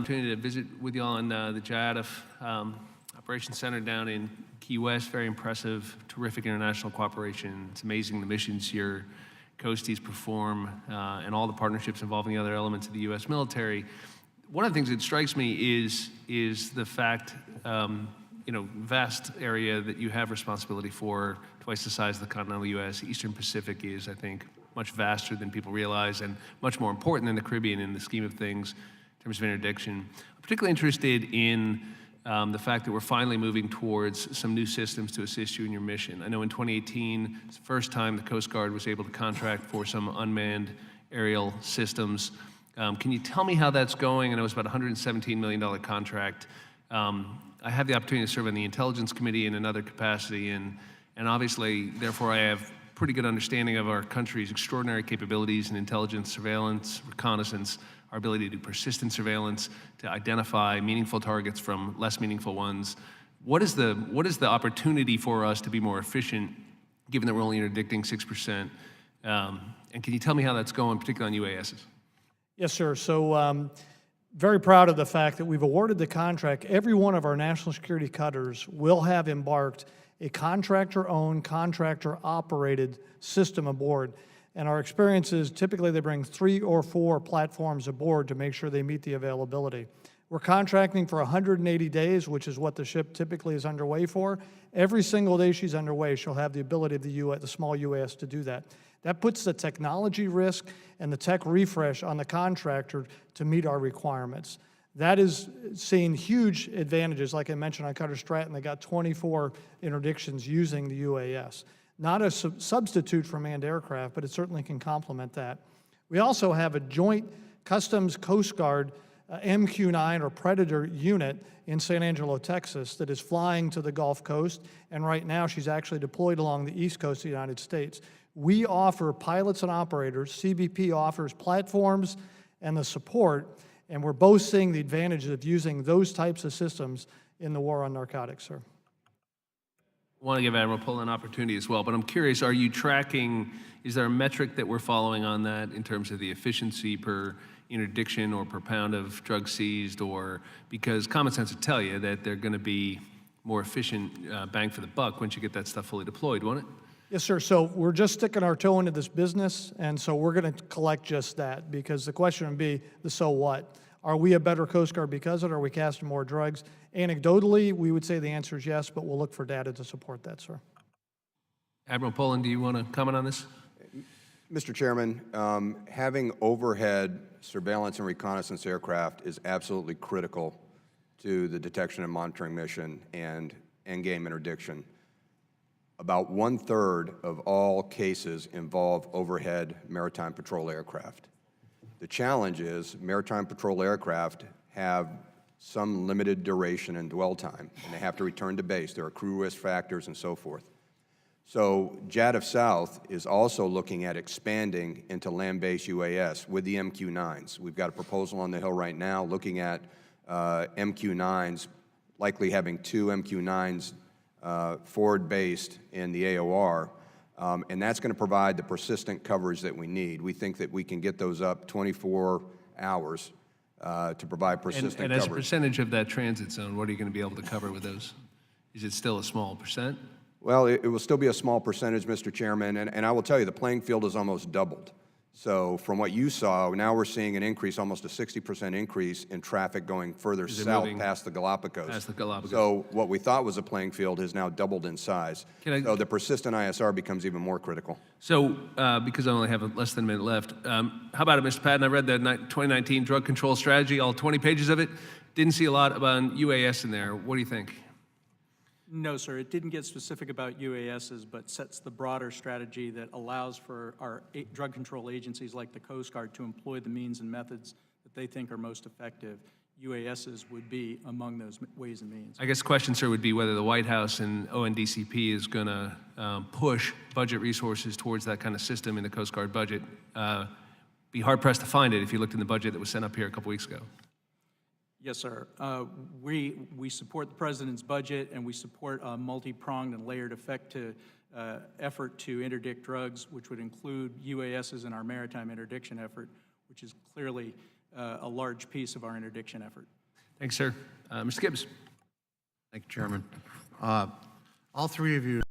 Opportunity to visit with you all on the JADF Operations Center down in Key West. Very impressive, terrific international cooperation. It's amazing the missions your coasties perform and all the partnerships involving the other elements of the U.S. military. One of the things that strikes me is the fact, vast area that you have responsibility for, twice the size of the continental U.S. Eastern Pacific is, I think, much vaster than people realize and much more important than the Caribbean in the scheme of things in terms of interdiction. I'm particularly interested in the fact that we're finally moving towards some new systems to assist you in your mission. I know in 2018, it's the first time the Coast Guard was able to contract for some unmanned aerial systems. Can you tell me how that's going? I know it's about a $117 million contract. I have the opportunity to serve on the Intelligence Committee in another capacity, and obviously, therefore, I have pretty good understanding of our country's extraordinary capabilities in intelligence, surveillance, reconnaissance, our ability to do persistent surveillance, to identify meaningful targets from less meaningful ones. What is the opportunity for us to be more efficient, given that we're only interdicting 6%? And can you tell me how that's going, particularly on UASs? Yes, sir. So very proud of the fact that we've awarded the contract. Every one of our national security cutters will have embarked a contractor-owned, contractor-operated system aboard. And our experience is typically they bring 3 or 4 platforms aboard to make sure they meet the availability. We're contracting for 180 days, which is what the ship typically is underway for. Every single day she's underway, she'll have the ability of the small UAS to do that. That puts the technology risk and the tech refresh on the contractor to meet our requirements. That is seeing huge advantages. Like I mentioned on Cutter Stratton, they got 24 interdictions using the UAS. Not a substitute for manned aircraft, but it certainly can complement that. We also have a joint Customs Coast Guard MQ-9 or Predator unit in San Angelo, Texas, that is flying to the Gulf Coast, and right now she's actually deployed along the east coast of the United States. We offer pilots and operators, CBP offers platforms and the support, and we're both seeing the advantages of using those types of systems in the war on narcotics, sir. I want to give Admiral Pull an opportunity as well, but I'm curious, are you tracking, is there a metric that we're following on that in terms of the efficiency per interdiction or per pound of drugs seized, or because common sense would tell you that they're going to be more efficient bang for the buck once you get that stuff fully deployed, won't it? Yes, sir. So we're just sticking our toe into this business, and so we're going to collect just that, because the question would be the so what. Are we a better Coast Guard because of it? Are we casting more drugs? Anecdotally, we would say the answer is yes, but we'll look for data to support that, sir. Admiral Poland, do you want to comment on this? Mr. Chairman, having overhead surveillance and reconnaissance aircraft is absolutely critical to the detection and monitoring mission and endgame interdiction. About 1/3 of all cases involve overhead maritime patrol aircraft. The challenge is maritime patrol aircraft have some limited duration and dwell time, and they have to return to base. There are crew risk factors and so forth. So JADF South is also looking at expanding into land-based UAS with the MQ-9s. We've got a proposal on the Hill right now looking at MQ-9s, likely having 2 MQ-9s forward-based in the AOR, and that's going to provide the persistent coverage that we need. We think that we can get those up 24 hours to provide persistent coverage. And as a percentage of that transit zone, what are you going to be able to cover with those? Is it still a small percent? Well, it will still be a small percentage, Mr. Chairman, and I will tell you, the playing field has almost doubled. So from what you saw, now we're seeing an increase, almost a 60% increase in traffic going further south past the Galapagos. Past the Galapagos. So what we thought was a playing field has now doubled in size. So the persistent ISR becomes even more critical. So because I only have less than a minute left, how about it, Mr. Patton? I read the 2019 drug control strategy, all 20 pages of it. Didn't see a lot about UAS in there. What do you think? No, sir. It didn't get specific about UASs, but sets the broader strategy that allows for our drug control agencies like the Coast Guard to employ the means and methods that they think are most effective. UASs would be among those ways and means. I guess the question, sir, would be whether the White House and ONDCP is going to push budget resources towards that kind of system in the Coast Guard budget. Be hard-pressed to find it if you looked in the budget that was sent up here a couple weeks ago. Yes, sir. We support the President's budget, and we support a multi-pronged and layered effort to interdict drugs, which would include UASs in our maritime interdiction effort, which is clearly a large piece of our interdiction effort. Thanks, sir. Mr. Gibbs. Thank you, Chairman. All three of you